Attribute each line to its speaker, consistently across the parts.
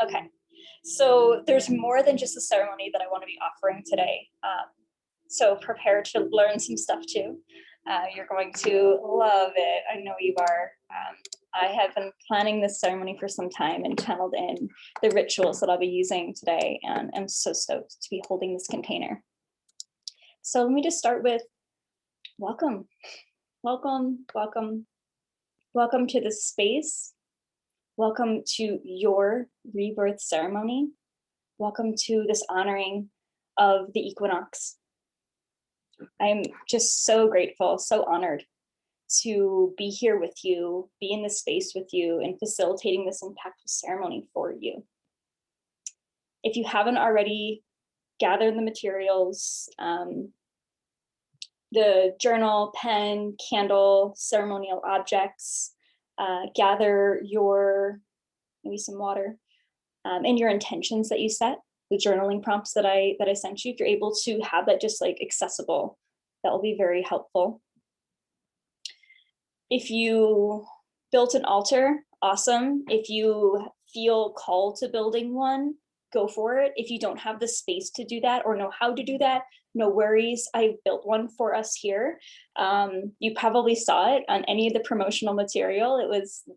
Speaker 1: Okay, so there's more than just a ceremony that I want to be offering today. So prepare to learn some stuff too. You're going to love it. I know you are. I have been planning this ceremony for some time and channeled in the rituals that I'll be using today, and I'm so stoked to be holding this container. So let me just start with welcome, welcome, welcome, welcome to this space. Welcome to your rebirth ceremony. Welcome to this honoring of the equinox. I'm just so grateful, so honored to be here with you, be in this space with you, and facilitating this impactful ceremony for you. If you haven't already gathered the materials, the journal, pen, candle, ceremonial objects, gather your, maybe some water, and your intentions that you set, the journaling prompts that I sent you. If you're able to have that just like accessible, that will be very helpful. If you built an altar, awesome. If you feel called to building one, go for it. If you don't have the space to do that or know how to do that, no worries. I built one for us here. You probably saw it on any of the promotional material.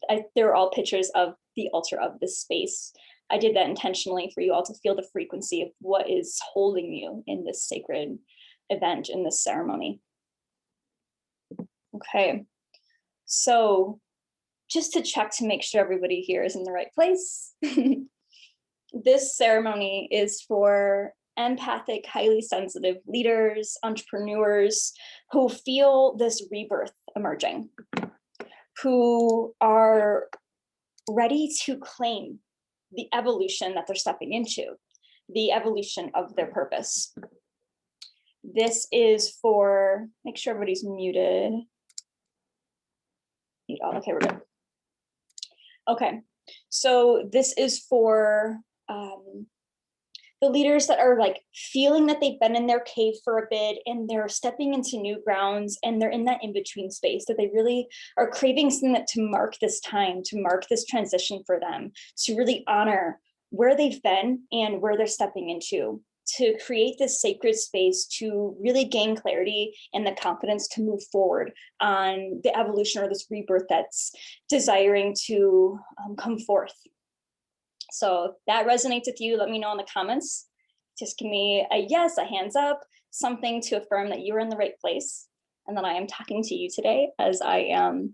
Speaker 1: They were all pictures of the altar of this space. I did that intentionally for you all to feel the frequency of what is holding you in this sacred event, in this ceremony. Okay, so just to check to make sure everybody here is in the right place. This ceremony is for empathic, highly sensitive leaders, entrepreneurs who feel this rebirth emerging, who are ready to claim the evolution that they're stepping into, the evolution of their purpose. This is for, make sure everybody's muted. Okay, we're good. Okay, so this is for the leaders that are like feeling that they've been in their cave for a bit and they're stepping into new grounds and they're in that in-between space, that they really are craving something that to mark this time, to mark this transition for them, to really honor where they've been and where they're stepping into, to create this sacred space to really gain clarity and the confidence to move forward on the evolution or this rebirth that's desiring to come forth. So if that resonates with you, let me know in the comments. Just give me a yes, a hands up, something to affirm that you're in the right place and that I am talking to you today as I am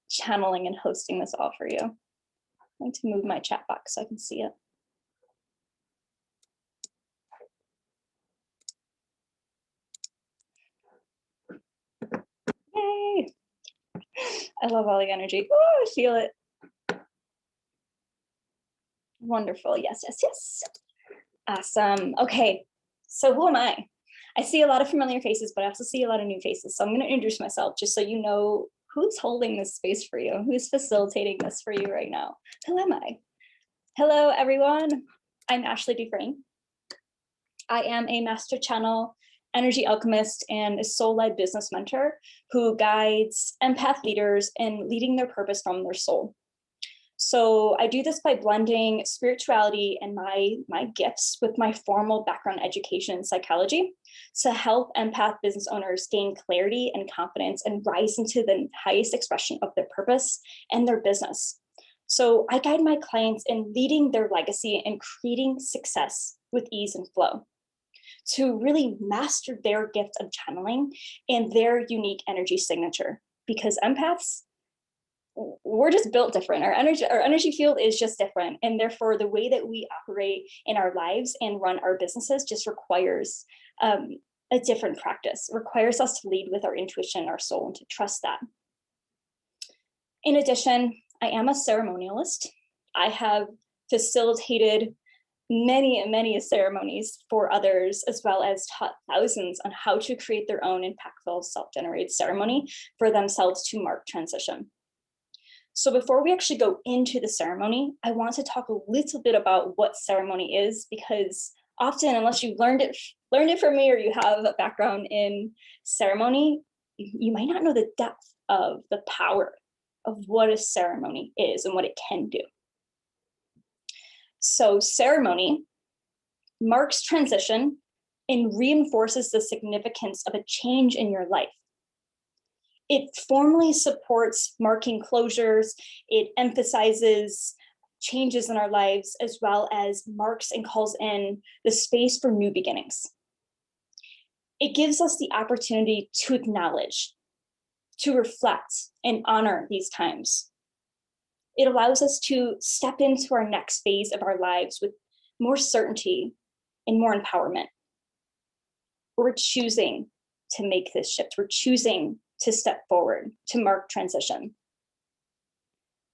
Speaker 1: channeling and hosting this all for you. I'm going to move my chat box so I can see it. Yay! I love all the energy. Oh, I feel it. Wonderful. Yes, yes, yes. Awesome. Okay, so who am I? I see a lot of familiar faces, but I also see a lot of new faces. So I'm going to introduce myself just so you know who's holding this space for you, who's facilitating this for you right now. Who am I? Hello, everyone. I'm Ashley Dufresne. I am a master channel, energy alchemist, and a soul-led business mentor who guides empath leaders in leading their purpose from their soul. So I do this by blending spirituality and my gifts with my formal background education in psychology to help empath business owners gain clarity and confidence and rise into the highest expression of their purpose and their business. So I guide my clients in leading their legacy and creating success with ease and flow to really master their gift of channeling and their unique energy signature, because empaths, we're just built different. Our energy field is just different. And therefore the way that we operate in our lives and run our businesses just requires a different practice. It requires us to lead with our intuition, our soul, and to trust that. In addition, I am a ceremonialist. I have facilitated many ceremonies for others, as well as taught thousands on how to create their own impactful self-generated ceremony for themselves to mark transition. So before we actually go into the ceremony, I want to talk a little bit about what ceremony is, because often, unless you learned it from me or you have a background in ceremony, you might not know the depth of the power of what a ceremony is and what it can do. So ceremony marks transition and reinforces the significance of a change in your life. It formally supports marking closures. It emphasizes changes in our lives, as well as marks and calls in the space for new beginnings. It gives us the opportunity to acknowledge, to reflect, and honor these times. It allows us to step into our next phase of our lives with more certainty and more empowerment. We're choosing to make this shift. We're choosing to step forward, to mark transition.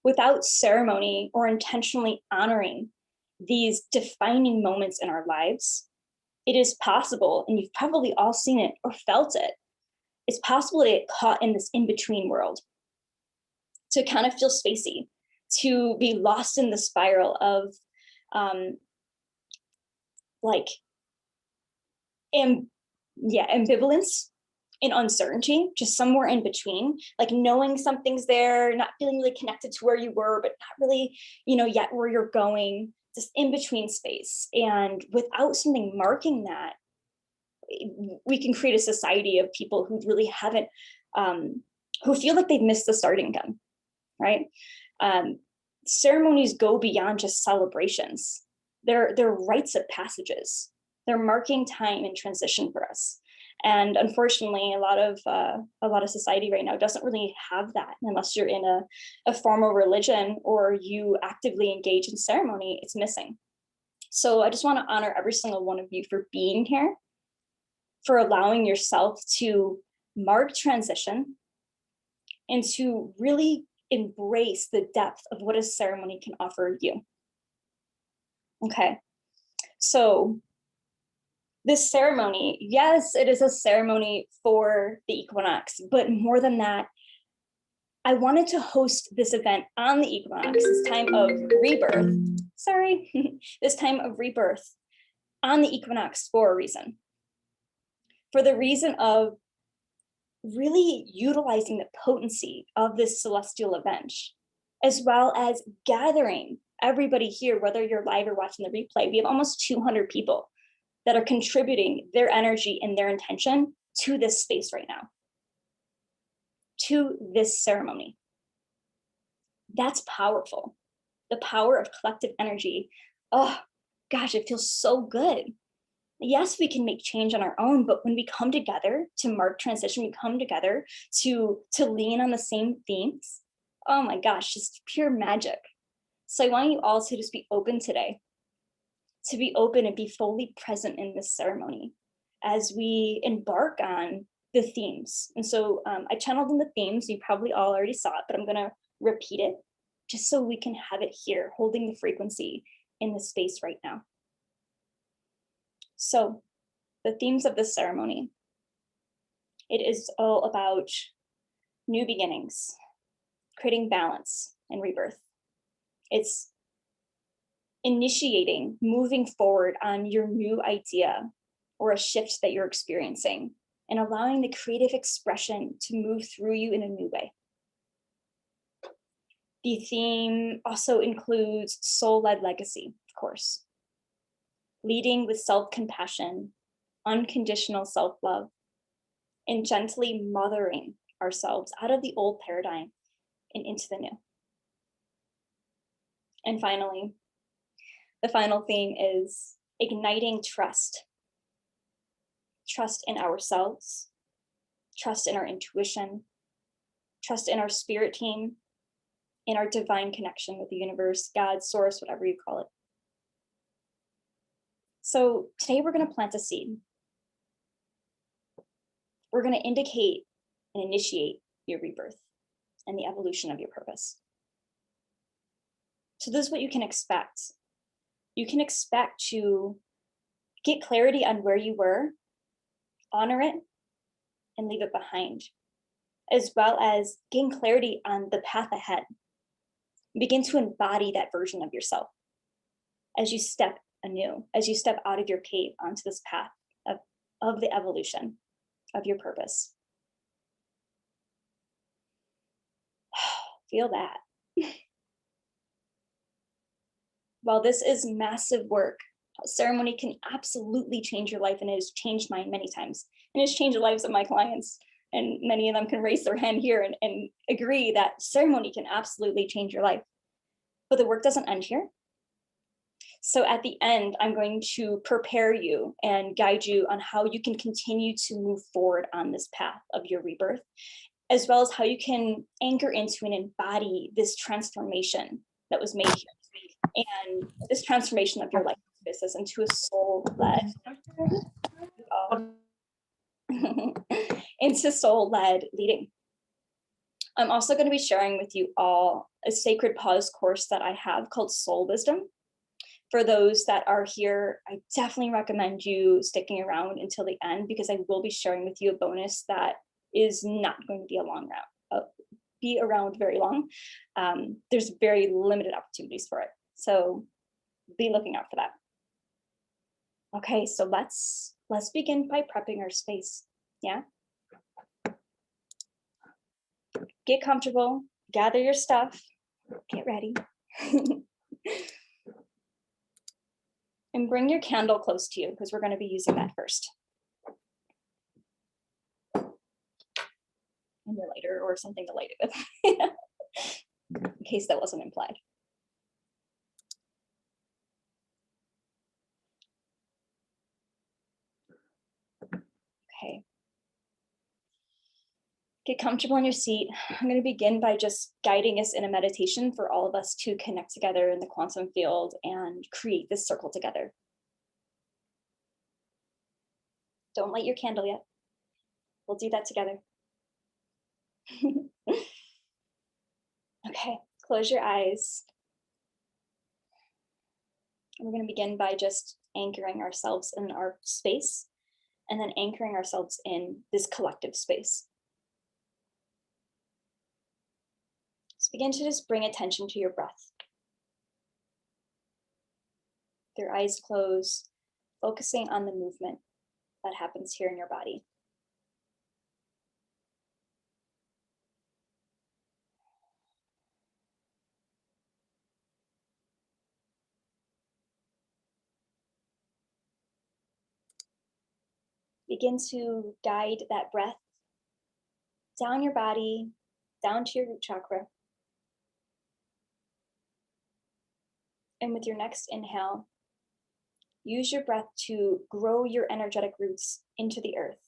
Speaker 1: Without ceremony or intentionally honoring these defining moments in our lives, it is possible, and you've probably all seen it or felt it, it's possible to get caught in this in-between world, to kind of feel spacey, to be lost in the spiral of ambivalence and uncertainty, just somewhere in between, like knowing something's there, not feeling really connected to where you were, but not really, yet where you're going, this in between space. And without something marking that, we can create a society of people who really haven't, who feel like they've missed the starting gun, right? Ceremonies go beyond just celebrations. They're rites of passages. They're marking time and transition for us. And unfortunately, a lot of society right now doesn't really have that, unless you're in a formal religion or you actively engage in ceremony. It's missing. So I just want to honor every single one of you for being here, for allowing yourself to mark transition, and to really embrace the depth of what a ceremony can offer you. Okay, so this ceremony, yes, it is a ceremony for the equinox, but more than that, I wanted to host this event on the equinox, this time of rebirth. This time of rebirth on the equinox for a reason. For the reason of really utilizing the potency of this celestial event, as well as gathering everybody here, whether you're live or watching the replay. We have almost 200 people that are contributing their energy and their intention to this space right now, to this ceremony. That's powerful. The power of collective energy. Oh gosh, it feels so good. Yes, we can make change on our own, but when we come together to mark transition, we come together to lean on the same themes. Oh my gosh, just pure magic. So I want you all to just be open today, to be open and be fully present in this ceremony as we embark on the themes. And so I channeled in the themes. You probably all already saw it, but I'm going to repeat it just so we can have it here, holding the frequency in the space right now. So the themes of this ceremony, it is all about new beginnings, creating balance and rebirth. It's initiating, moving forward on your new idea or a shift that you're experiencing, and allowing the creative expression to move through you in a new way. The theme also includes soul-led legacy, of course. Leading with self-compassion, unconditional self-love, and gently mothering ourselves out of the old paradigm and into the new. And finally, the final theme is igniting trust. Trust in ourselves, trust in our intuition, trust in our spirit team, in our divine connection with the universe, God, source, whatever you call it. So today we're going to plant a seed. We're going to indicate and initiate your rebirth and the evolution of your purpose. So this is what you can expect. You can expect to get clarity on where you were, honor it, and leave it behind, as well as gain clarity on the path ahead. Begin to embody that version of yourself as you step anew, as you step out of your cave onto this path of the evolution of your purpose. Feel that. while this is massive work, ceremony can absolutely change your life, and it has changed mine many times. And it's changed the lives of my clients. And many of them can raise their hand here and agree that ceremony can absolutely change your life. But the work doesn't end here. So at the end, I'm going to prepare you and guide you on how you can continue to move forward on this path of your rebirth, as well as how you can anchor into and embody this transformation that was made here, and this transformation of your life business into a soul-led into soul-led leading. I'm also going to be sharing with you all a sacred pause course that I have called Soul Wisdom. For those that are here, I definitely recommend you sticking around until the end, because I will be sharing with you a bonus that is not going to be a long route, be around very long. There's very limited opportunities for it. So be looking out for that. Okay, so let's begin by prepping our space. Yeah. Get comfortable, gather your stuff, get ready. And bring your candle close to you, because we're going to be using that first. And your lighter or something to light it with, in case that wasn't implied. Okay. Get comfortable in your seat. I'm going to begin by just guiding us in a meditation for all of us to connect together in the quantum field and create this circle together. Don't light your candle yet. We'll do that together. Okay, close your eyes. And we're going to begin by just anchoring ourselves in our space, and then anchoring ourselves in this collective space. So begin to just bring attention to your breath. With your eyes closed, focusing on the movement that happens here in your body. Begin to guide that breath down your body, down to your root chakra. And with your next inhale, use your breath to grow your energetic roots into the earth.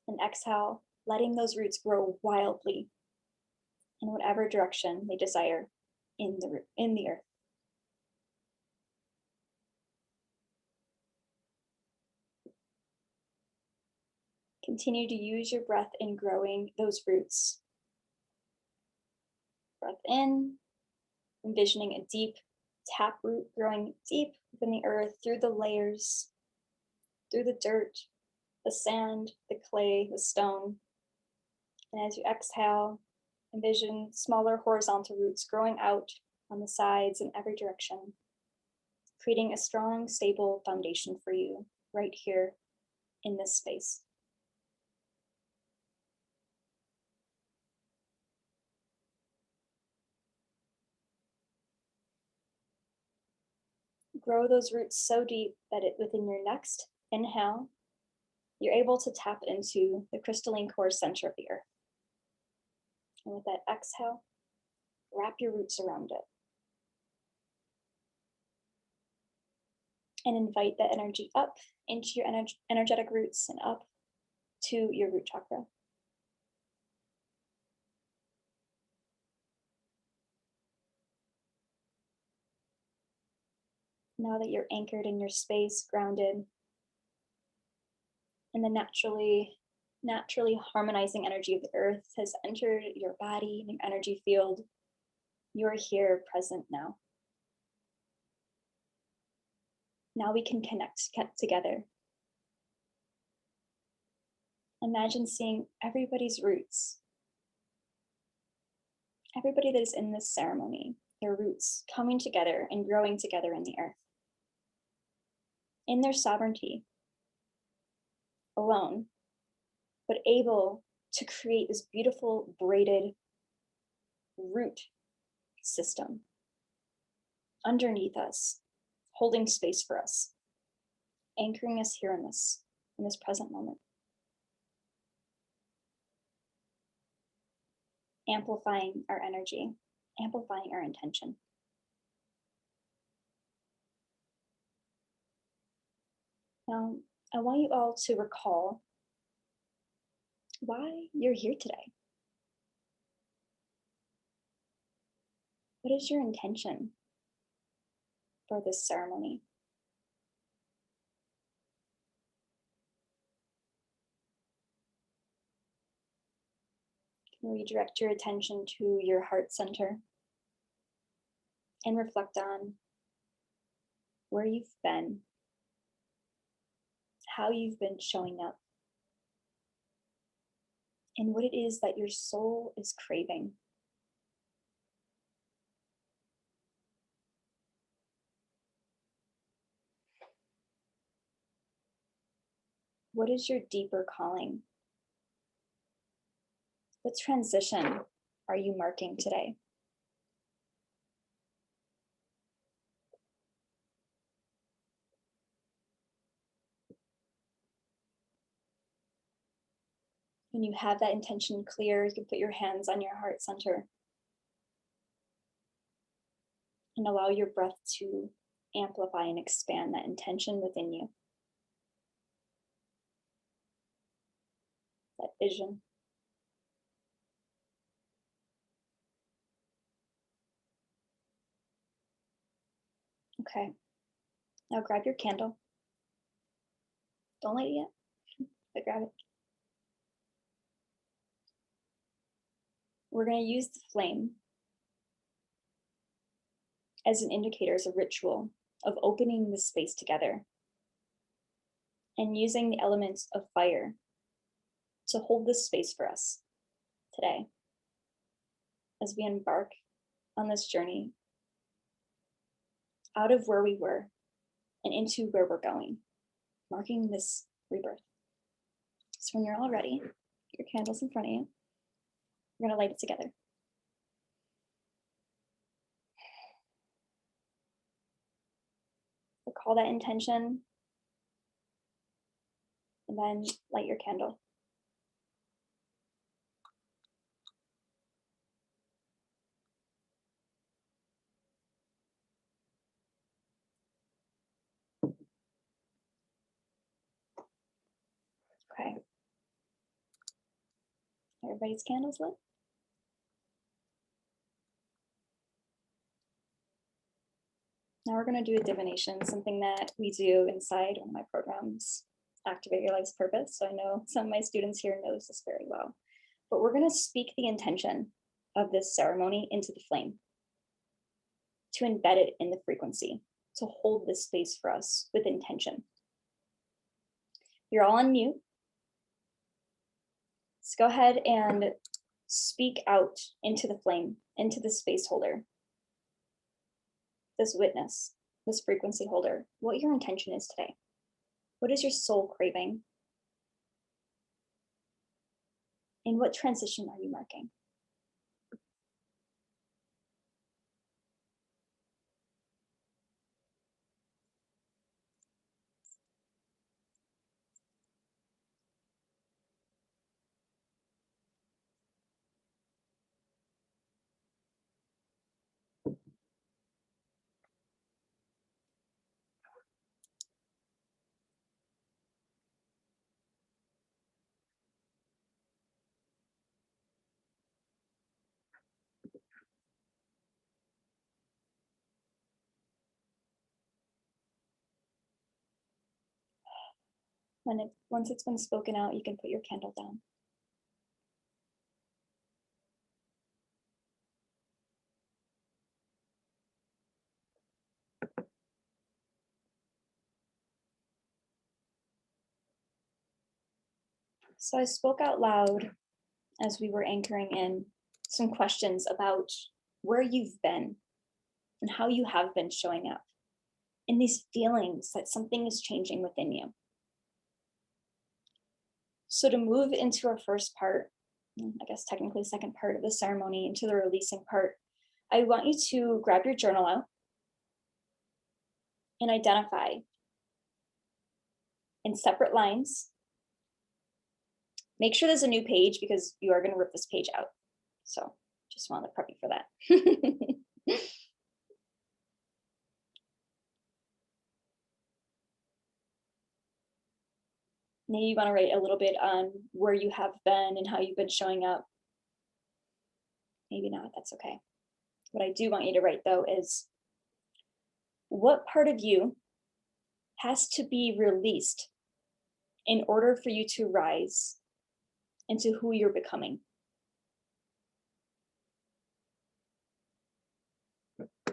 Speaker 1: And exhale, letting those roots grow wildly in whatever direction they desire in the earth. Continue to use your breath in growing those roots. Breath in, envisioning a deep taproot growing deep within the earth, through the layers, through the dirt, the sand, the clay, the stone. And as you exhale, envision smaller horizontal roots growing out on the sides in every direction, creating a strong, stable foundation for you right here in this space. Grow those roots so deep that within your next inhale, you're able to tap into the crystalline core center of the earth. And with that exhale, wrap your roots around it. And invite that energy up into your energetic roots and up to your root chakra. Now that you're anchored in your space, grounded, and the naturally harmonizing energy of the earth has entered your body and your energy field, you're here, present now. Now we can connect together. Imagine seeing everybody's roots, everybody that is in this ceremony, their roots coming together and growing together in the earth, in their sovereignty, alone, but able to create this beautiful braided root system underneath us, holding space for us, anchoring us here in this present moment, amplifying our energy, amplifying our intention. Now, I want you all to recall why you're here today. What is your intention for this ceremony? Redirect your attention to your heart center and reflect on where you've been, how you've been showing up, and what it is that your soul is craving. What is your deeper calling? What transition are you marking today? When you have that intention clear, you can put your hands on your heart center and allow your breath to amplify and expand that intention within you. That vision. Okay, now grab your candle. Don't light it yet, but grab it. We're going to use the flame as an indicator, as a ritual of opening the space together and using the elements of fire to hold this space for us today as we embark on this journey out of where we were and into where we're going, marking this rebirth. So when you're all ready, your candles in front of you, we're going to light it together. Recall that intention and then light your candle. Okay. Everybody's candles lit? Now we're going to do a divination, something that we do inside one of my programs, Activate Your Life's Purpose. So I know some of my students here knows this very well. But we're going to speak the intention of this ceremony into the flame, to embed it in the frequency, to hold this space for us with intention. You're all on mute. So go ahead and speak out into the flame, into the space holder, this witness, this frequency holder, what your intention is today. What is your soul craving? And what transition are you marking? Once it's been spoken out, you can put your candle down. So I spoke out loud as we were anchoring in some questions about where you've been and how you have been showing up, and these feelings that something is changing within you. So to move into our first part, I guess technically second part of the ceremony, into the releasing part, I want you to grab your journal out and identify in separate lines. Make sure there's a new page because you are going to rip this page out. So just wanted to prep you for that. Maybe you want to write a little bit on where you have been and how you've been showing up. Maybe not, that's okay. What I do want you to write though is what part of you has to be released in order for you to rise into who you're becoming.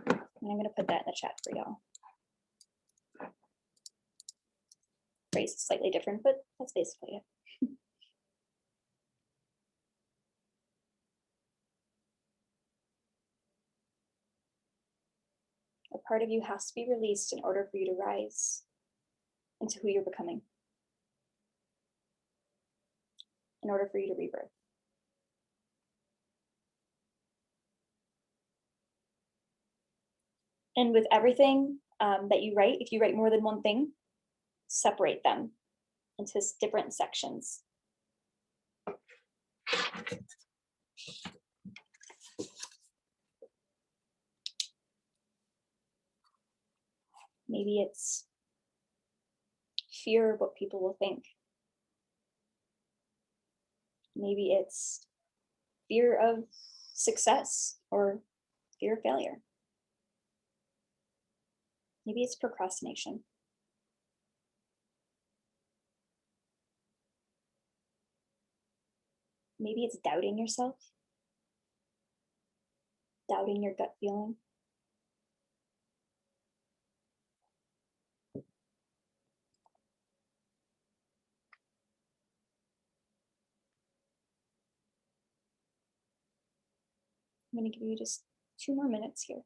Speaker 1: And I'm going to put that in the chat for y'all. Phrase is slightly different, but that's basically it. A part of you has to be released in order for you to rise into who you're becoming, in order for you to rebirth. And with everything that you write, if you write more than one thing, separate them into different sections. Maybe it's fear of what people will think. Maybe it's fear of success or fear of failure. Maybe it's procrastination. Maybe it's doubting yourself, doubting your gut feeling. I'm going to give you just 2 more minutes here.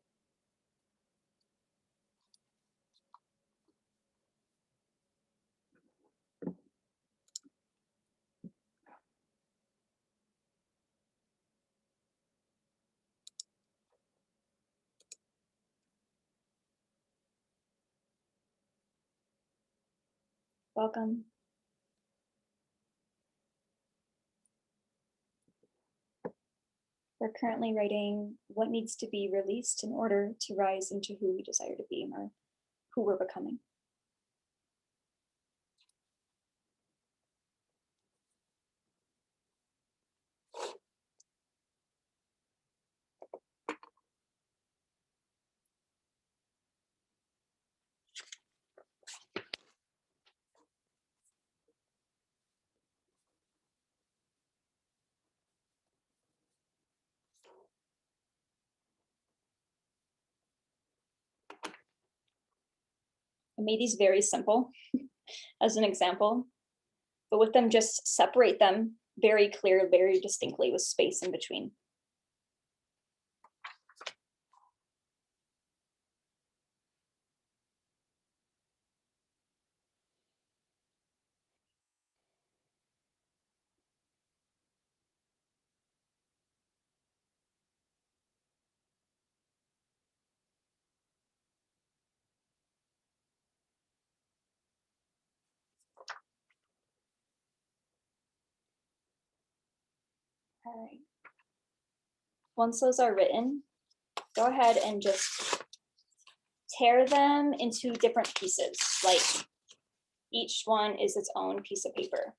Speaker 1: Welcome. We're currently writing what needs to be released in order to rise into who we desire to be or who we're becoming. I made these very simple as an example, but with them, just separate them very clear, very distinctly with space in between. All right. Once those are written, go ahead and just tear them into different pieces, like each one is its own piece of paper.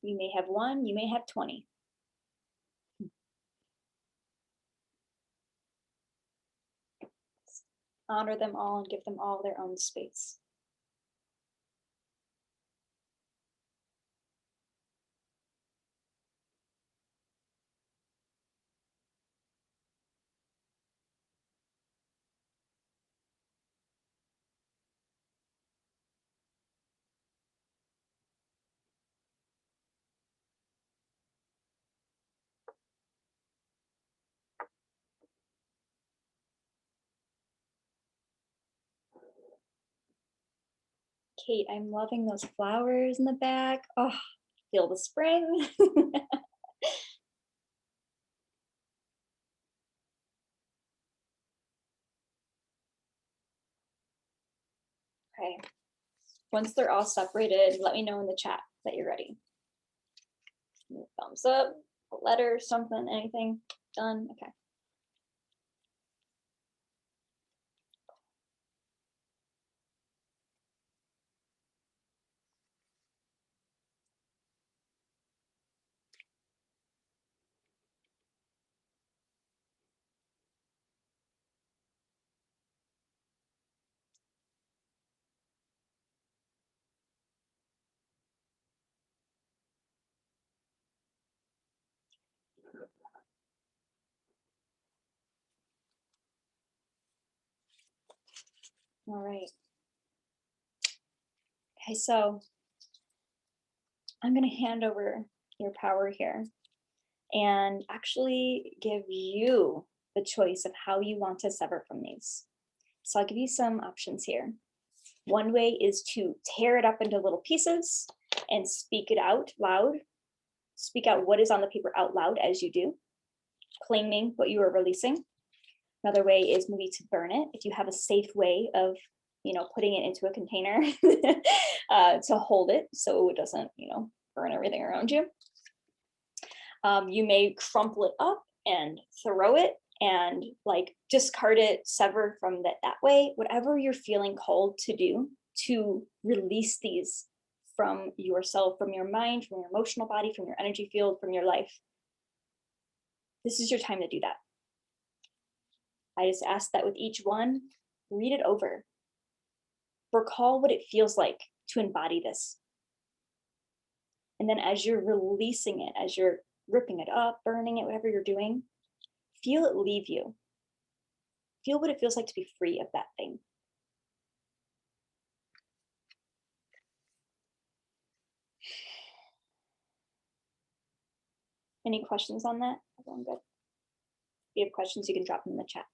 Speaker 1: You may have 1, you may have 20. Honor them all and give them all their own space. Kate, I'm loving those flowers in the back. Oh, feel the spring. Okay. Once they're all separated, let me know in the chat that you're ready. Thumbs up, a letter, something, anything. Done. Okay. All right. Okay, so I'm going to hand over your power here and actually give you the choice of how you want to sever from these. So I'll give you some options here. One way is to tear it up into little pieces and speak it out loud. Speak out what is on the paper out loud as you do, claiming what you are releasing. Another way is maybe to burn it if you have a safe way of, putting it into a container to hold it so it doesn't, burn everything around you. You may crumple it up and throw it and like discard it, sever from that way, whatever you're feeling called to do to release these from yourself, from your mind, from your emotional body, from your energy field, from your life. This is your time to do that. I just ask that with each one, read it over. Recall what it feels like to embody this. And then as you're releasing it, as you're ripping it up, burning it, whatever you're doing, feel it leave you. Feel what it feels like to be free of that thing. Any questions on that? Everyone good? If you have questions, you can drop them in the chat.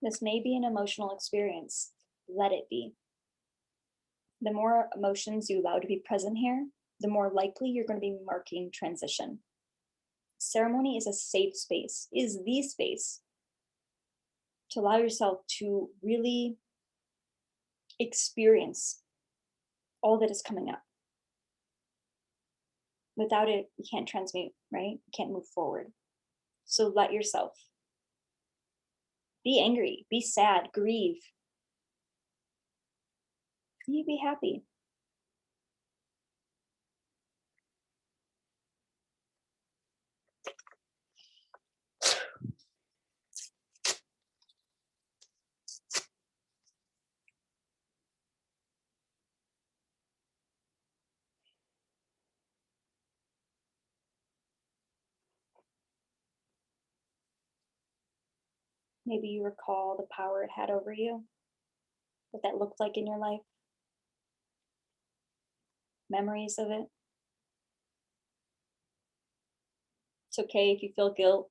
Speaker 1: This may be an emotional experience. Let it be. The more emotions you allow to be present here, the more likely you're going to be marking transition. Ceremony is a safe space, is the space to allow yourself to really experience all that is coming up. Without it, you can't transmute, right? You can't move forward. So let yourself be angry, be sad, grieve. You be happy. Maybe you recall the power it had over you, what that looked like in your life, memories of it. It's okay if you feel guilt.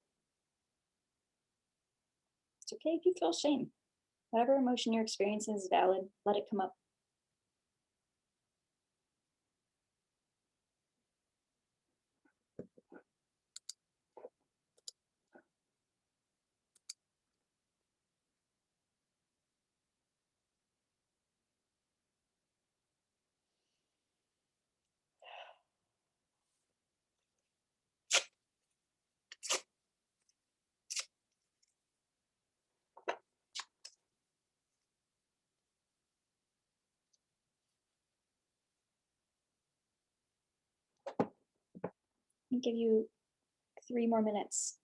Speaker 1: It's okay if you feel shame. Whatever emotion you're experiencing is valid. Let it come up. I'll give you 3 more minutes.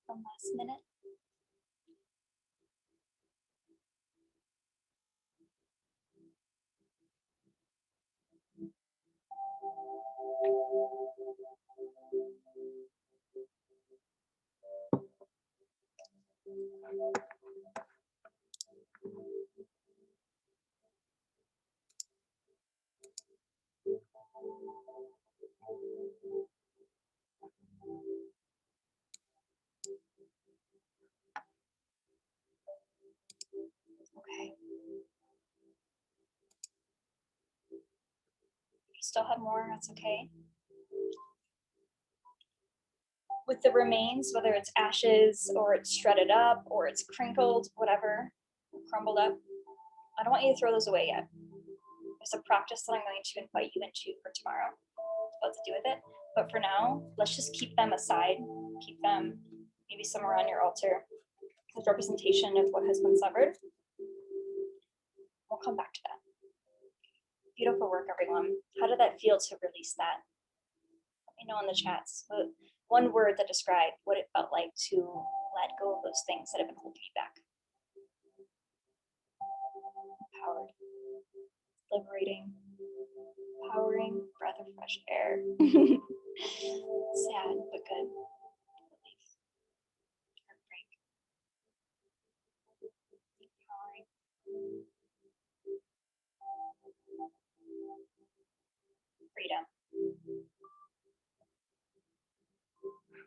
Speaker 1: One last minute. Okay. If you still have more, that's okay. With the remains, whether it's ashes or it's shredded up or it's crinkled, whatever, crumbled up, I don't want you to throw those away yet. There's a practice that I'm going to invite you into for tomorrow. What to do with it. But for now, let's just keep them aside. Keep them maybe somewhere on your altar as representation of what has been severed. We'll come back to that. Beautiful work, everyone. How did that feel to release that? Let me know in the chats. One word that described what it felt like to let go of those things that have been holding you back. Empowered. Liberating. Empowering. Breath of fresh air. Sad, but good. Relief. Heartbreak. Empowering. Freedom.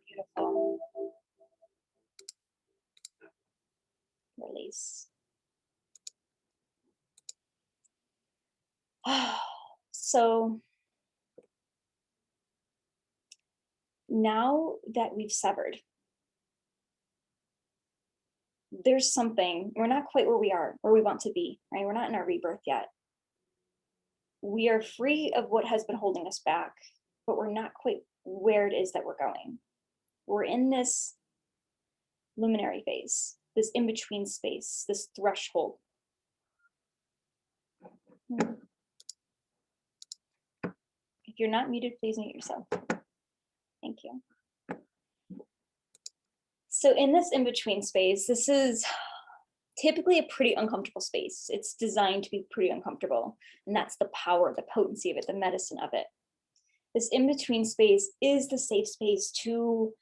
Speaker 1: Beautiful. Release. So now that we've severed, there's something, we're not quite where we want to be, right? We're not in our rebirth yet. We are free of what has been holding us back, but we're not quite where it is that we're going. We're in this luminary phase, this in-between space, this threshold. If you're not muted, please mute yourself. Thank you. So in this in-between space, this is typically a pretty uncomfortable space. It's designed to be pretty uncomfortable. And that's the power, the potency of it, the medicine of it. This in-between space is the safe space to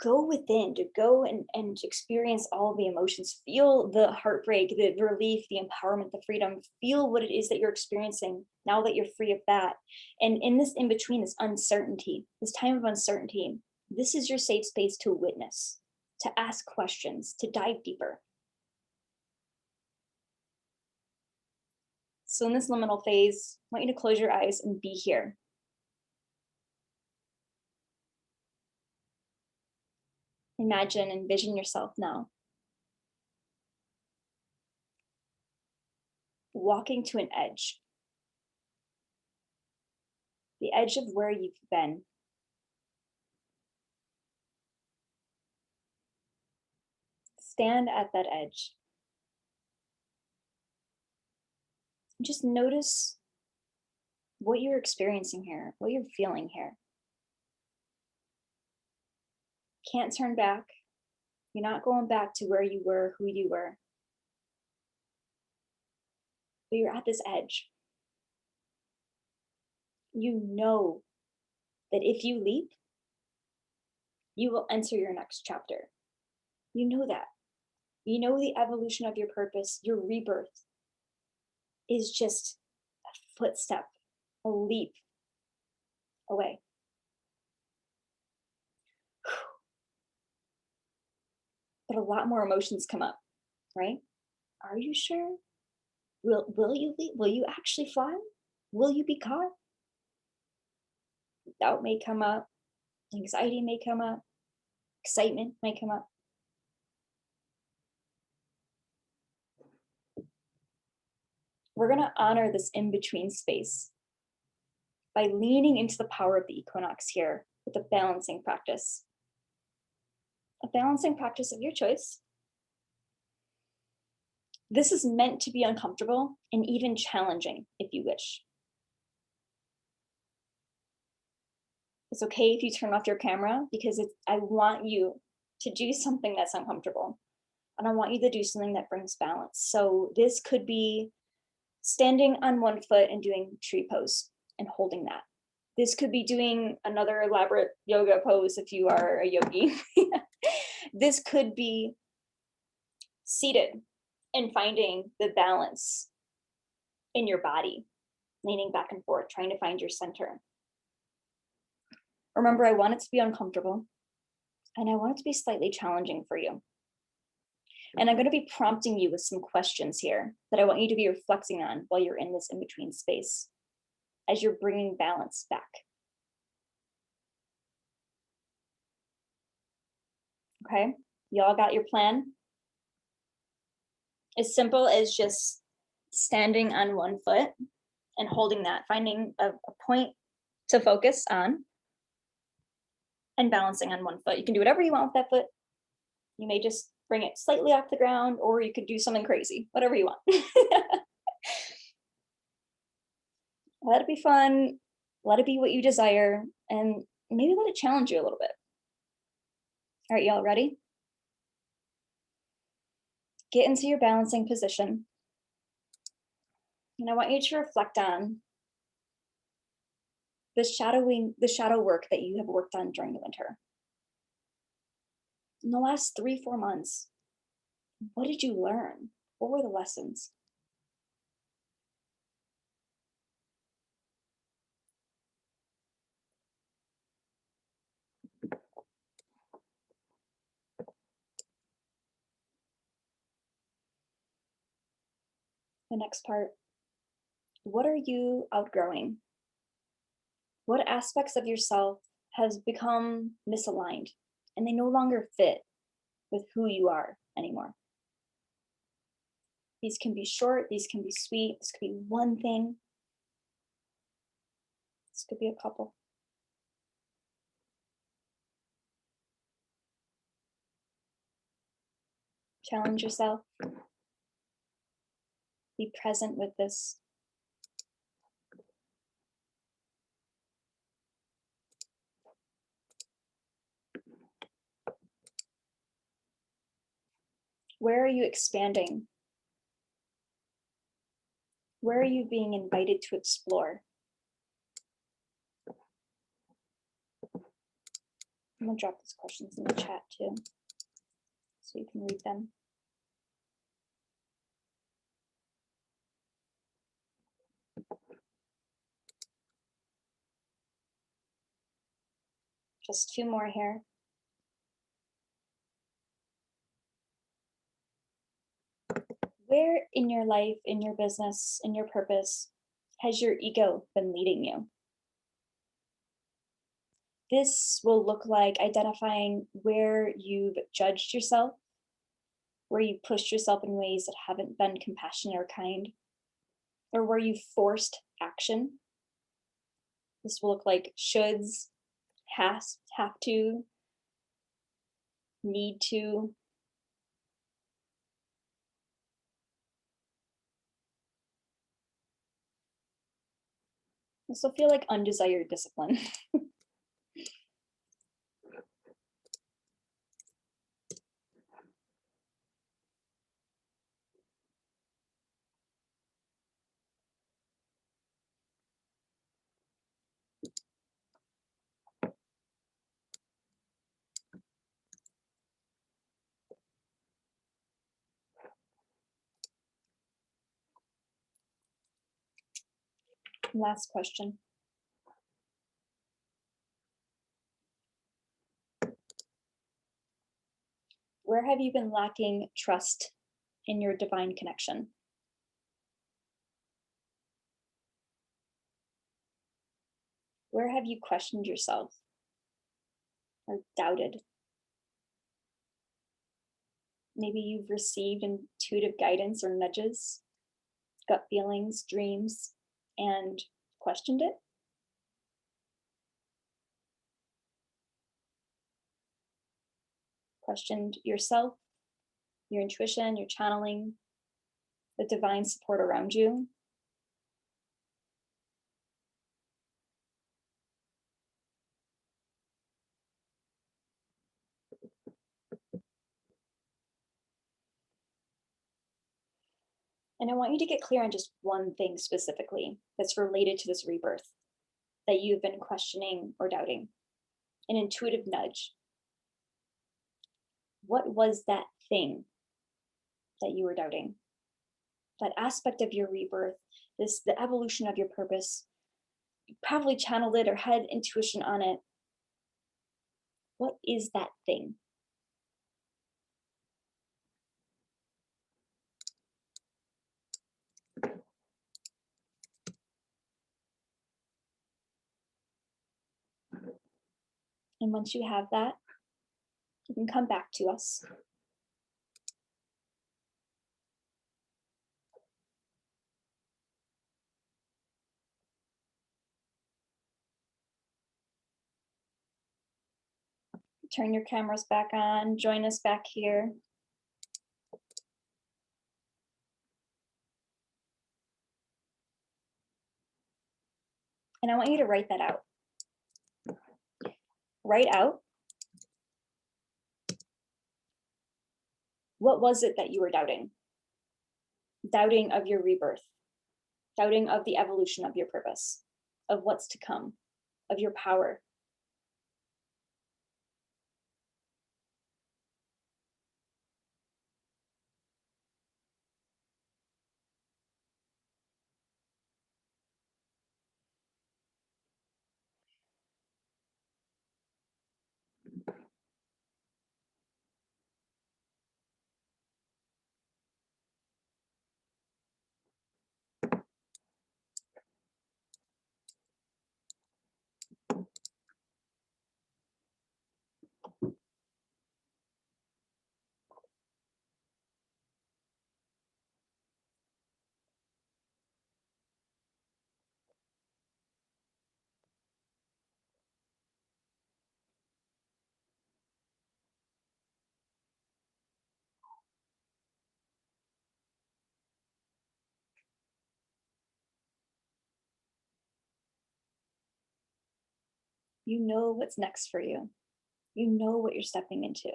Speaker 1: go within, to go and experience all the emotions, feel the heartbreak, the relief, the empowerment, the freedom, feel what it is that you're experiencing now that you're free of that. And in this in-between, this uncertainty, this time of uncertainty, this is your safe space to witness, to ask questions, to dive deeper. So in this liminal phase, I want you to close your eyes and be here. Imagine, envision yourself now walking to an edge, the edge of where you've been. Stand at that edge. Just notice what you're experiencing here, what you're feeling here. Can't turn back. You're not going back to where you were, who you were. But you're at this edge. You know that if you leap, you will enter your next chapter. You know that. You know the evolution of your purpose, your rebirth is just a footstep, a leap away. But a lot more emotions come up, right? Are you sure? Will you leap? Will you actually fly? Will you be caught? Doubt may come up, anxiety may come up, excitement may come up. we're going to honor this in-between space by leaning into the power of the equinox here with a balancing practice. A balancing practice of your choice. This is meant to be uncomfortable and even challenging if you wish. It's okay if you turn off your camera because I want you to do something that's uncomfortable. And I want you to do something that brings balance. So this could be standing on one foot and doing tree pose and holding that. This could be doing another elaborate yoga pose if you are a yogi. This could be seated and finding the balance in your body, leaning back and forth, trying to find your center. Remember, I want it to be uncomfortable and I want it to be slightly challenging for you. And I'm going to be prompting you with some questions here that I want you to be reflecting on while you're in this in-between space as you're bringing balance back. Okay, y'all got your plan? As simple as just standing on one foot and holding that, finding a point to focus on and balancing on one foot. You can do whatever you want with that foot. You may just bring it slightly off the ground, or you could do something crazy, whatever you want. Let it be fun, let it be what you desire, and maybe let it challenge you a little bit. All right, y'all ready? Get into your balancing position. And I want you to reflect on the shadow work that you have worked on during the winter. In the last 3-4 months, what did you learn? What were the lessons? The next part, what are you outgrowing? What aspects of yourself has become misaligned and they no longer fit with who you are anymore? These can be short, these can be sweet, this could be one thing. This could be a couple. Challenge yourself. Be present with this. Where are you expanding? Where are you being invited to explore? I'm gonna drop these questions in the chat too, so you can read them. Just 2 more here. Where in your life, in your business, in your purpose, has your ego been leading you? This will look like identifying where you've judged yourself, where you pushed yourself in ways that haven't been compassionate or kind, or where you forced action. This will look like shoulds, has, have to, need to. This will feel like undesired discipline. Last question. Where have you been lacking trust in your divine connection? Where have you questioned yourself or doubted? Maybe you've received intuitive guidance or nudges, gut feelings, dreams, and questioned it? Questioned yourself, your intuition, your channeling, the divine support around you? And I want you to get clear on just one thing specifically that's related to this rebirth that you've been questioning or doubting. An intuitive nudge. What was that thing that you were doubting? That aspect of your rebirth, the evolution of your purpose. You probably channeled it or had intuition on it. What is that thing? And once you have that, you can come back to us. Turn your cameras back on, join us back here. And I want you to write that out. Write out, what was it that you were doubting? Doubting of your rebirth, doubting of the evolution of your purpose, of what's to come, of your power. You know what's next for you. You know what you're stepping into.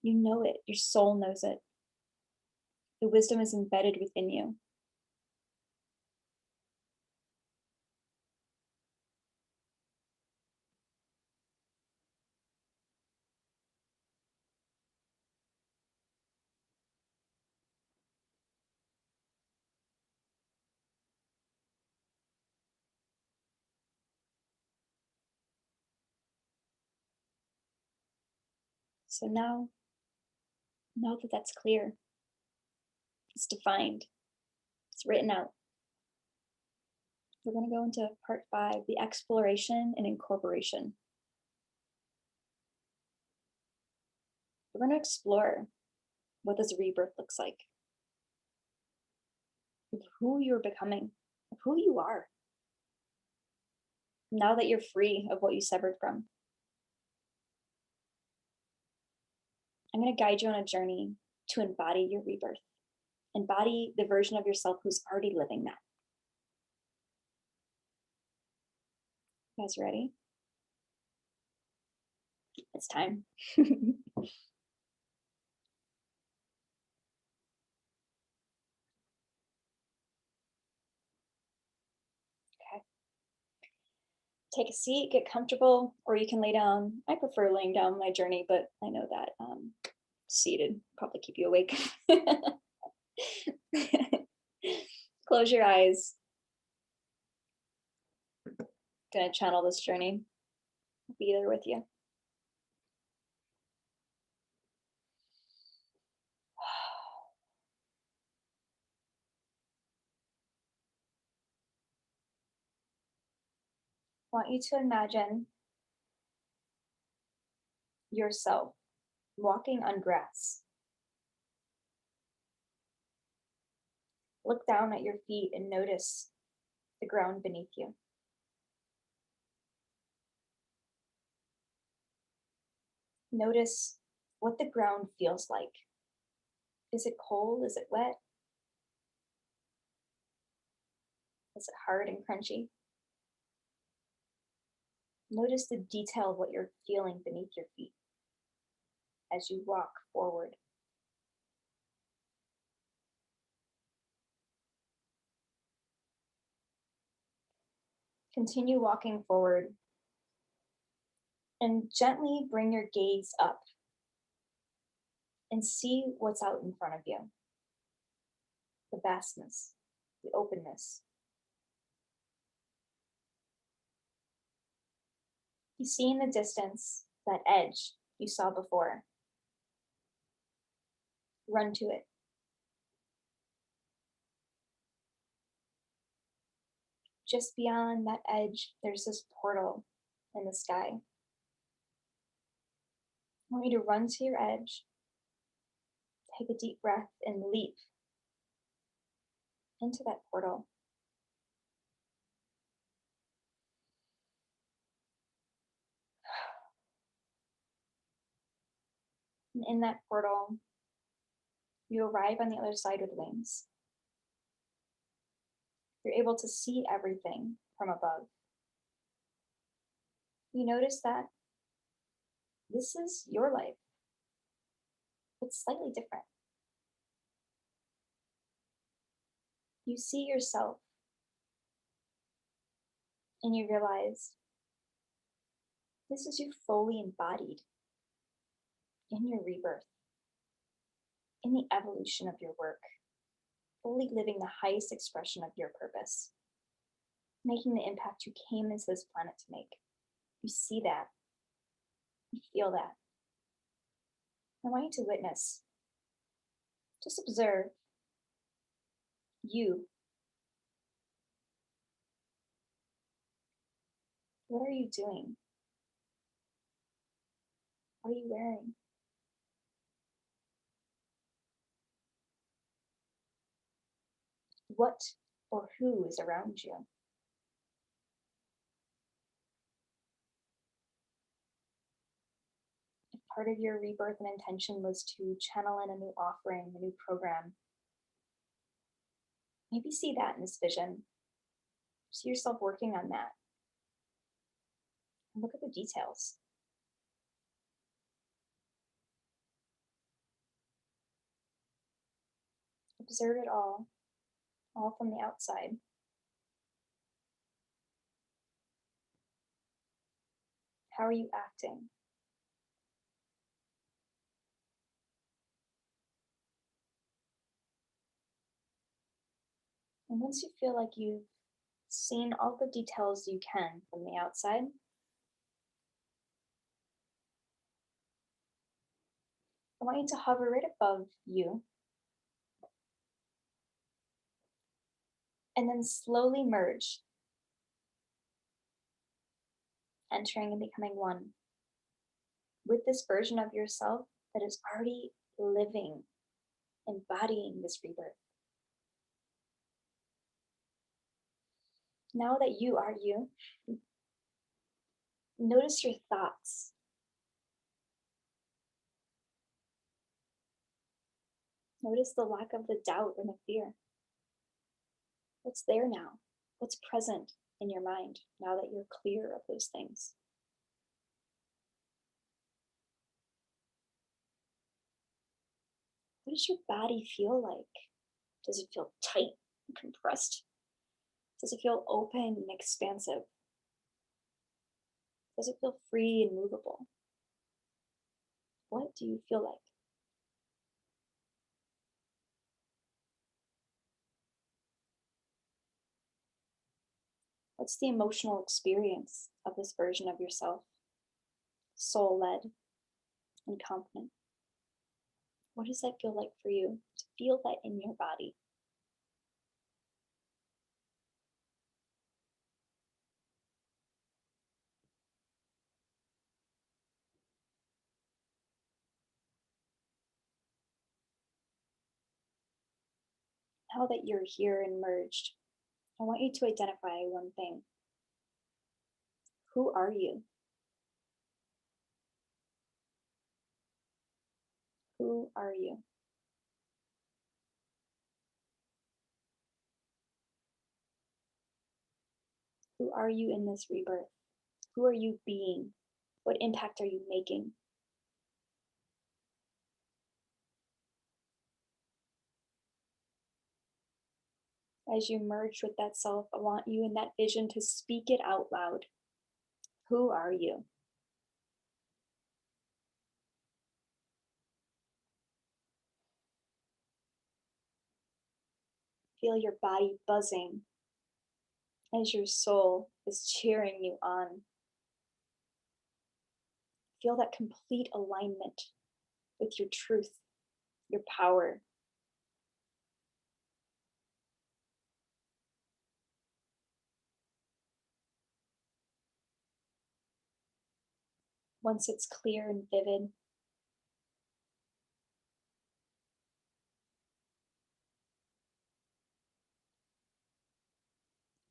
Speaker 1: You know it. Your soul knows it. The wisdom is embedded within you. So now that that's clear, it's defined, it's written out. We're going to go into part 5, the exploration and incorporation. We're going to explore what this rebirth looks like, of who you're becoming, of who you are, now that you're free of what you severed from. I'm going to guide you on a journey to embody your rebirth, embody the version of yourself who's already living that. You guys ready? It's time. Okay. Take a seat, get comfortable, or you can lay down. I prefer laying down my journey, but I know that seated probably keep you awake. Close your eyes. Gonna channel this journey. I'll be there with you. I want you to imagine yourself walking on grass. Look down at your feet and notice the ground beneath you. Notice what the ground feels like. Is it cold? Is it wet? Is it hard and crunchy? Notice the detail of what you're feeling beneath your feet as you walk forward. Continue walking forward and gently bring your gaze up and see what's out in front of you. The vastness, the openness. You see in the distance that edge you saw before. Run to it. Just beyond that edge, there's this portal in the sky. I want you to run to your edge, take a deep breath, and leap into that portal. And in that portal, you arrive on the other side with wings. You're able to see everything from above. You notice that this is your life. It's slightly different. You see yourself and you realize this is you fully embodied in your rebirth, in the evolution of your work, fully living the highest expression of your purpose, making the impact you came into this planet to make. You see that. You feel that. I want you to witness. Just observe you. What are you doing? What are you wearing? What or who is around you? If part of your rebirth and intention was to channel in a new offering, a new program, maybe see that in this vision. See yourself working on that. And look at the details. Observe it all from the outside. How are you acting? And once you feel like you've seen all the details you can from the outside, I want you to hover right above you and then slowly merge, entering and becoming one with this version of yourself that is already living, embodying this rebirth. Now that you are you, notice your thoughts. Notice the lack of the doubt and the fear. What's there now? What's present in your mind now that you're clear of those things? What does your body feel like? Does it feel tight and compressed? Does it feel open and expansive? Does it feel free and movable? What do you feel like? What's the emotional experience of this version of yourself? Soul-led and confident. What does that feel like for you to feel that in your body? Now that you're here and merged, I want you to identify one thing. Who are you? Who are you? Who are you in this rebirth? Who are you being? What impact are you making? As you merge with that self, I want you in that vision to speak it out loud. Who are you? Feel your body buzzing as your soul is cheering you on. Feel that complete alignment with your truth, your power. Once it's clear and vivid,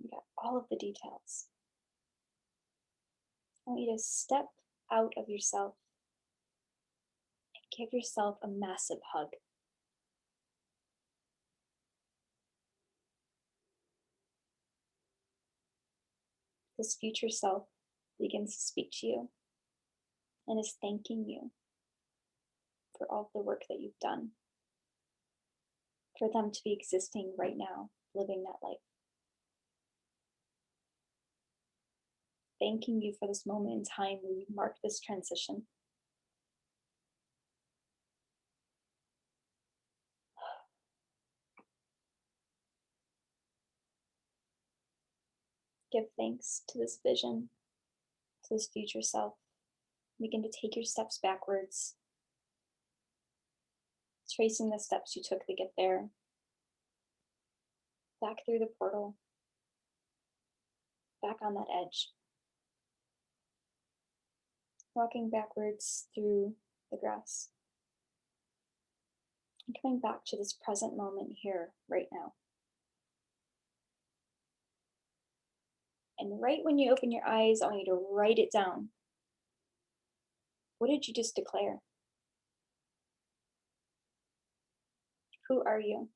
Speaker 1: you got all of the details. I want you to step out of yourself and give yourself a massive hug. This future self begins to speak to you and is thanking you for all the work that you've done, for them to be existing right now, living that life. Thanking you for this moment in time where you mark this transition. Give thanks to this vision, to this future self. Begin to take your steps backwards, tracing the steps you took to get there. Back through the portal, back on that edge. Walking backwards through the grass. And coming back to this present moment here, right now. And right when you open your eyes, I want you to write it down. What did you just declare? Who are you?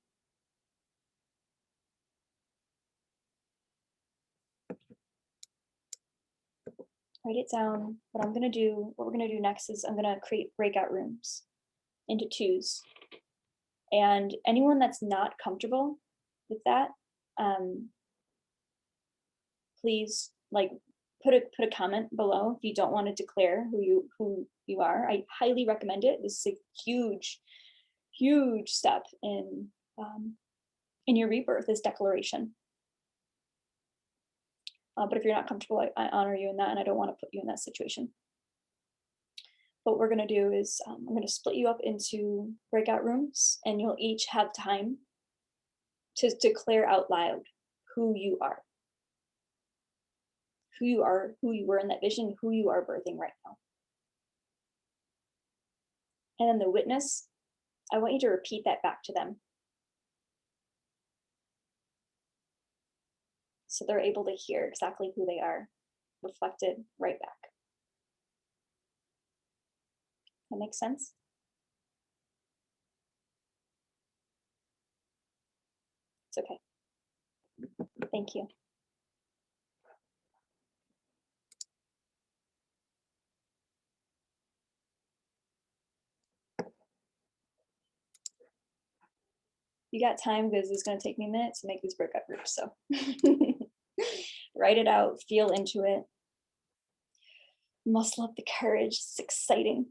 Speaker 1: Write it down. What we're gonna do next is I'm gonna create breakout rooms into twos. And anyone that's not comfortable with that, please put a comment below if you don't want to declare who you are. I highly recommend it. This is a huge step in your rebirth, this declaration. But if you're not comfortable, I honor you in that, and I don't want to put you in that situation. What we're going to do is I'm going to split you up into breakout rooms, and you'll each have time to declare out loud who you are. Who you are, who you were in that vision, who you are birthing right now. And then the witness, I want you to repeat that back to them. So they're able to hear exactly who they are reflected right back. That makes sense? It's okay. Thank you. You got time because it's going to take me a minute to make these breakout groups. So write it out, feel into it. Muscle up the courage. It's exciting.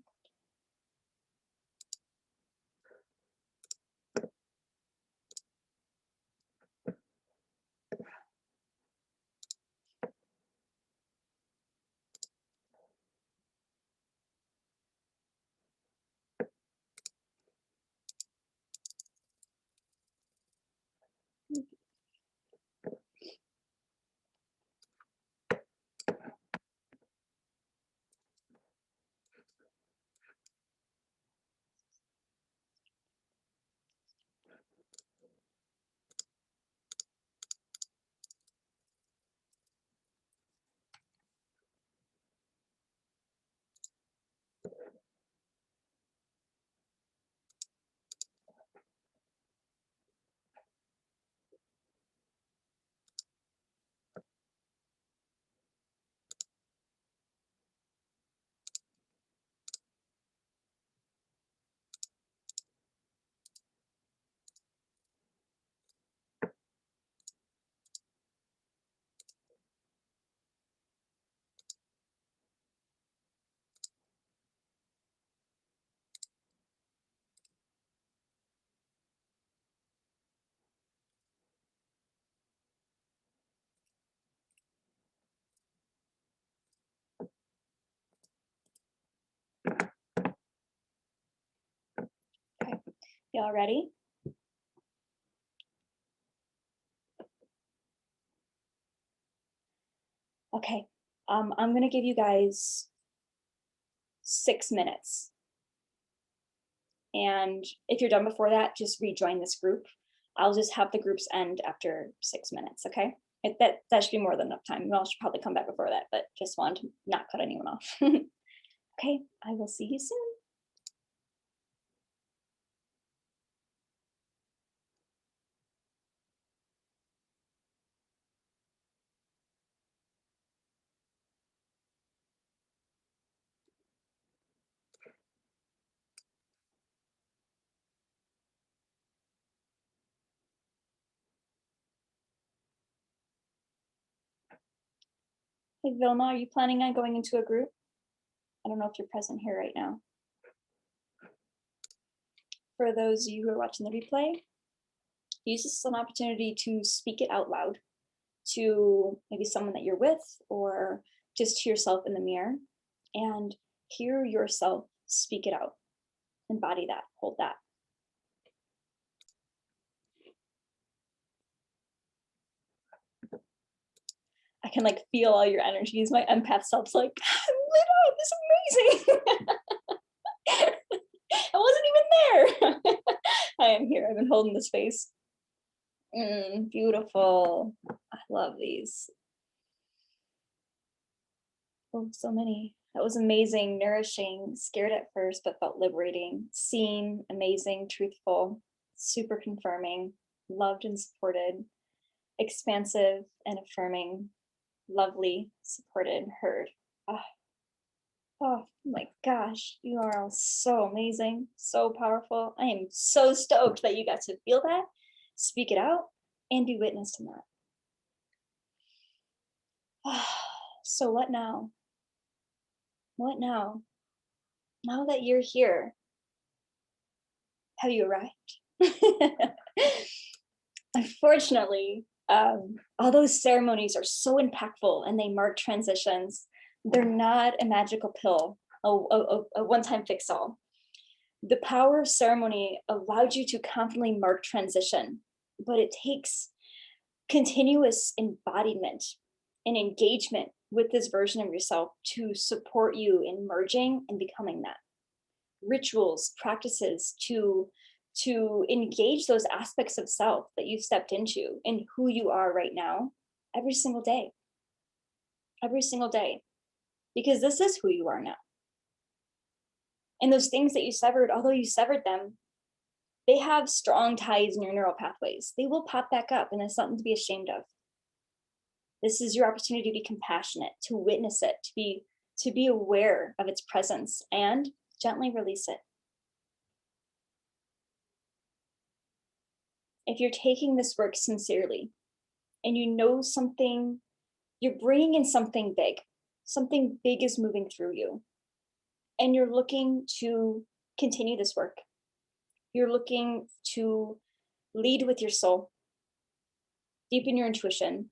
Speaker 1: Y'all ready? Okay, I'm gonna give you guys 6 minutes. And if you're done before that, just rejoin this group. I'll just have the groups end after 6 minutes, okay? That should be more than enough time. You all should probably come back before that, but just wanted to not cut anyone off. Okay, I will see you soon. Hey, Vilma, are you planning on going into a group? I don't know if you're present here right now. For those of you who are watching the replay, use this as an opportunity to speak it out loud to maybe someone that you're with or just to yourself in the mirror, and hear yourself speak it out. Embody that, hold that. I can like feel all your energies. My empath self's like, I'm lit up, it's amazing. I wasn't even there. I am here, I've been holding the space. Beautiful, I love these. Oh, so many. That was amazing, nourishing, scared at first, but felt liberating. Seen, amazing, truthful, super confirming, loved and supported, expansive and affirming, lovely, supported, heard. Oh my gosh, you are all so amazing, so powerful. I am so stoked that you got to feel that, speak it out, and be witness to that. So what now? What now? Now that you're here, have you arrived? Unfortunately, all those ceremonies are so impactful and they mark transitions. They're not a magical pill, a one-time fix-all. The power of ceremony allowed you to confidently mark transition, but it takes continuous embodiment and engagement with this version of yourself to support you in merging and becoming that. Rituals, practices to engage those aspects of self that you've stepped into and who you are right now every single day. Every single day. Because this is who you are now. And those things that you severed, although you severed them, they have strong ties in your neural pathways. They will pop back up, and it's something to be ashamed of. This is your opportunity to be compassionate, to witness it, to be aware of its presence and gently release it. If you're taking this work sincerely and you know something, you're bringing in something big is moving through you, and you're looking to continue this work. You're looking to lead with your soul, deepen your intuition,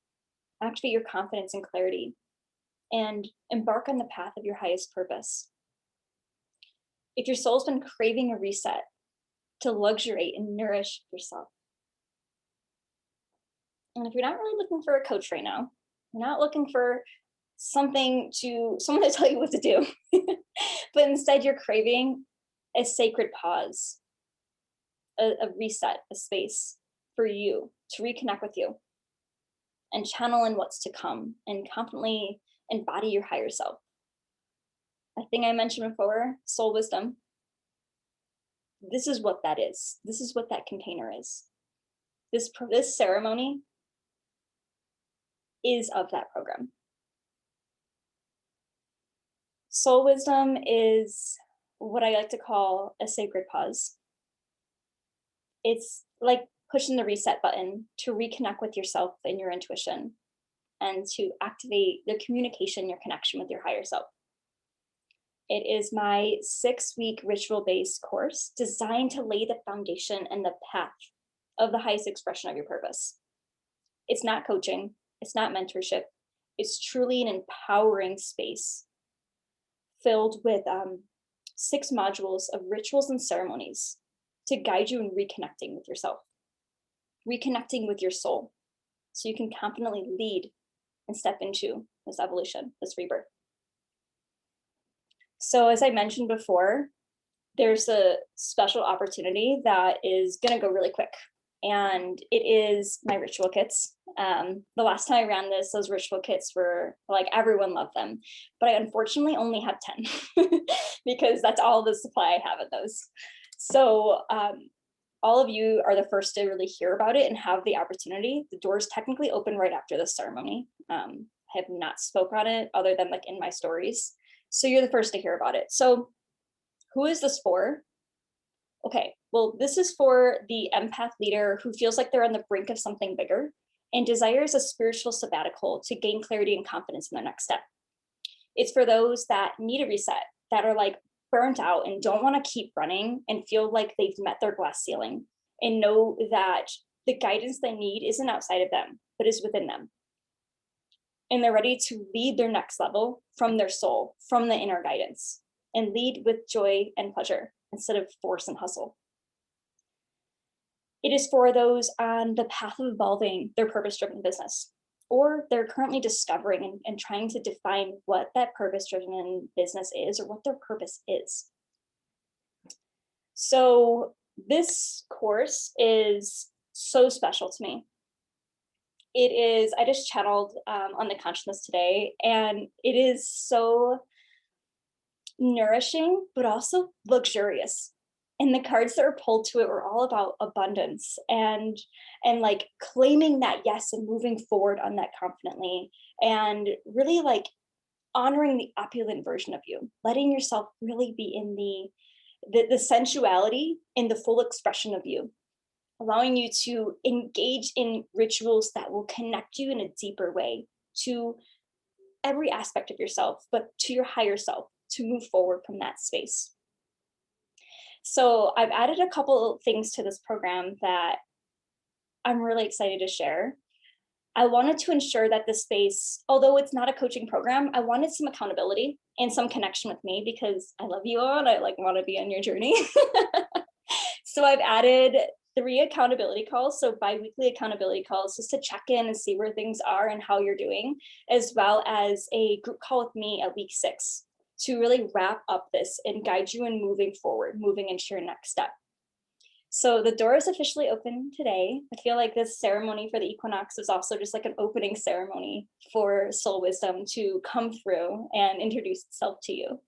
Speaker 1: activate your confidence and clarity, and embark on the path of your highest purpose. If your soul's been craving a reset, to luxuriate and nourish yourself. And if you're not really looking for a coach right now, you're not looking for someone to tell you what to do, but instead you're craving a sacred pause, a reset, a space for you to reconnect with you and channel in what's to come and confidently embody your higher self. I think I mentioned before, soul wisdom. This is what that is. This is what that container is. This ceremony is of that program. Soul wisdom is what I like to call a sacred pause. It's like pushing the reset button to reconnect with yourself and your intuition and to activate the communication, your connection with your higher self. It is my 6-week ritual-based course designed to lay the foundation and the path of the highest expression of your purpose. It's not coaching, it's not mentorship, it's truly an empowering space filled with 6 modules of rituals and ceremonies to guide you in reconnecting with yourself, reconnecting with your soul, so you can confidently lead and step into this evolution, this rebirth. So as I mentioned before, there's a special opportunity that is going to go really quick, and it is my ritual kits. The last time I ran this, those ritual kits were like, everyone loved them, but I unfortunately only have 10 because that's all the supply I have of those. So all of you are the first to really hear about it and have the opportunity. The doors technically open right after the ceremony. I have not spoke on it other than like in my stories. So you're the first to hear about it. So who is this for? Okay, well, this is for the empath leader who feels like they're on the brink of something bigger and desires a spiritual sabbatical to gain clarity and confidence in their next step. It's for those that need a reset, that are like burnt out and don't want to keep running and feel like they've met their glass ceiling and know that the guidance they need isn't outside of them, but is within them. And they're ready to lead their next level from their soul, from the inner guidance, and lead with joy and pleasure instead of force and hustle. It is for those on the path of evolving their purpose-driven business, or they're currently discovering and trying to define what that purpose-driven business is or what their purpose is. So this course is so special to me. It is, I just channeled on the consciousness today, and it is so nourishing, but also luxurious. And the cards that were pulled to it were all about abundance and like claiming that yes and moving forward on that confidently, and really like honoring the opulent version of you, letting yourself really be in the sensuality in the full expression of you, allowing you to engage in rituals that will connect you in a deeper way to every aspect of yourself, but to your higher self, to move forward from that space. So I've added a couple of things to this program that I'm really excited to share. I wanted to ensure that the space, although it's not a coaching program, I wanted some accountability and some connection with me because I love you all and I like want to be on your journey. So I've added 3 accountability calls, so bi-weekly accountability calls, just to check in and see where things are and how you're doing, as well as a group call with me at week 6 to really wrap up this and guide you in moving forward, moving into your next step. So the door is officially open today. I feel like this ceremony for the equinox is also just like an opening ceremony for soul wisdom to come through and introduce itself to you.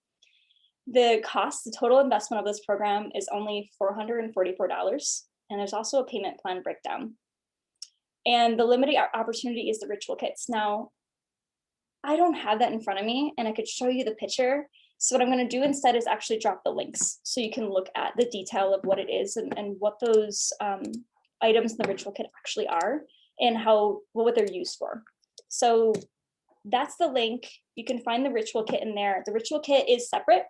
Speaker 1: The cost, the total investment of this program is only $444. And there's also a payment plan breakdown. And the limited opportunity is the ritual kits. Now, I don't have that in front of me and I could show you the picture. So what I'm going to do instead is actually drop the links so you can look at the detail of what it is and what those items in the ritual kit actually are and what they're used for. So that's the link. You can find the ritual kit in there. The ritual kit is separate.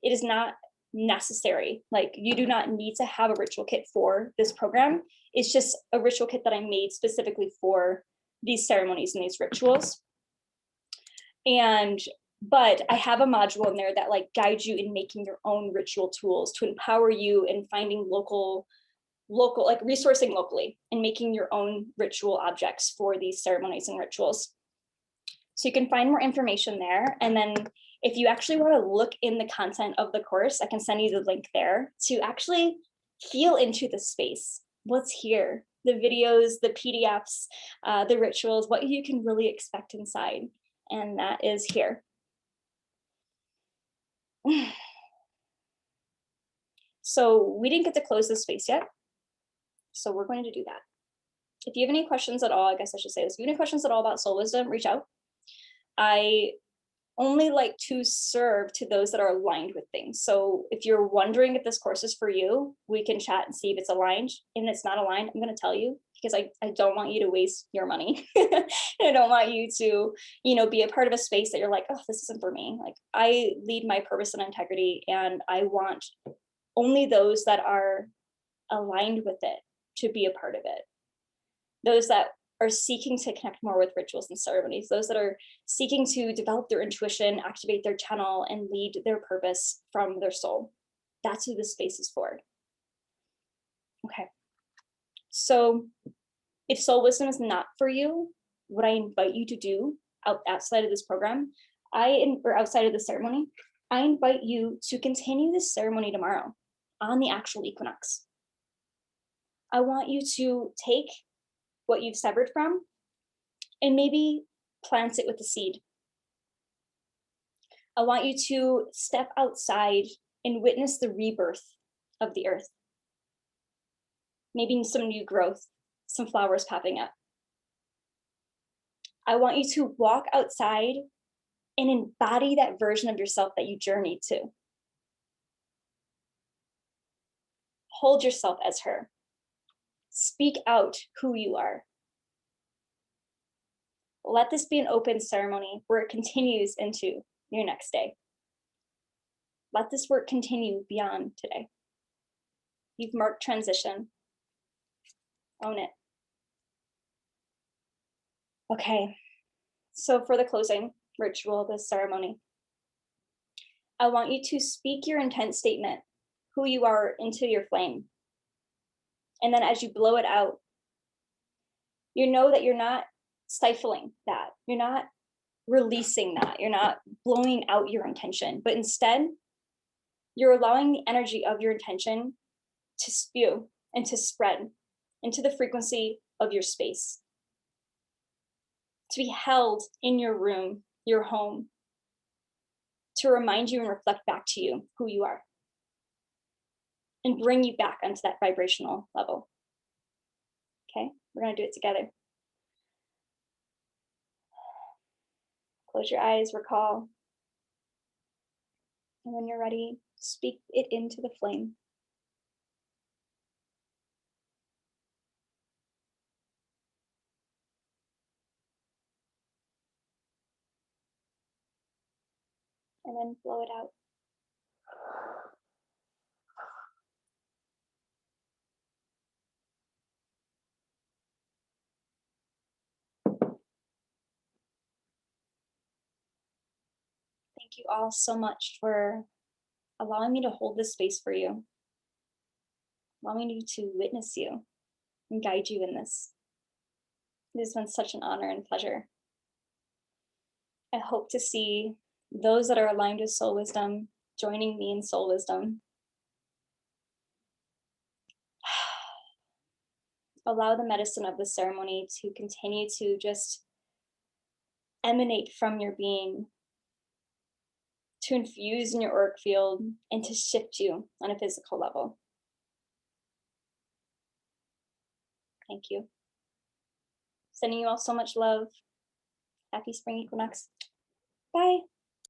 Speaker 1: It is not necessary. Like, you do not need to have a ritual kit for this program. It's just a ritual kit that I made specifically for these ceremonies and these rituals. But I have a module in there that like guides you in making your own ritual tools to empower you in finding local, like resourcing locally and making your own ritual objects for these ceremonies and rituals. So you can find more information there. And then if you actually want to look in the content of the course, I can send you the link there to actually feel into the space. What's here, the videos, the PDFs, the rituals, what you can really expect inside. And that is here. So we didn't get to close this space yet. So we're going to do that. If you have any questions at all, I guess I should say this. If you have any questions at all about soul wisdom, reach out. I only like to serve to those that are aligned with things. So if you're wondering if this course is for you, we can chat and see if it's aligned. And if it's not aligned, I'm going to tell you, because I don't want you to waste your money. I don't want you to, be a part of a space that you're like, oh, this isn't for me. Like, I lead my purpose and integrity, and I want only those that are aligned with it to be a part of it. Those that are seeking to connect more with rituals and ceremonies, those that are seeking to develop their intuition, activate their channel, and lead their purpose from their soul. That's who this space is for. Okay. So if soul wisdom is not for you, what I invite you to do outside of this program, or outside of the ceremony, I invite you to continue this ceremony tomorrow on the actual equinox. I want you to take what you've severed from and maybe plant it with a seed. I want you to step outside and witness the rebirth of the earth. Maybe some new growth, some flowers popping up. I want you to walk outside and embody that version of yourself that you journeyed to. Hold yourself as her. Speak out who you are. Let this be an open ceremony where it continues into your next day. Let this work continue beyond today. You've marked transition. Own it. Okay, so for the closing ritual of this ceremony, I want you to speak your intent statement, who you are, into your flame. And then as you blow it out, you know that you're not stifling that. You're not releasing that. You're not blowing out your intention, but instead, you're allowing the energy of your intention to spew and to spread into the frequency of your space, to be held in your room, your home, to remind you and reflect back to you who you are and bring you back onto that vibrational level. Okay, we're gonna do it together. Close your eyes, recall. And when you're ready, speak it into the flame. And then blow it out. Thank you all so much for allowing me to hold this space for you, allowing me to witness you and guide you in this. It has been such an honor and pleasure. I hope to see those that are aligned with soul wisdom joining me in soul wisdom. Allow the medicine of the ceremony to continue to just emanate from your being, to infuse in your auric field, and to shift you on a physical level. Thank you. Sending you all so much love. Happy spring equinox. Bye.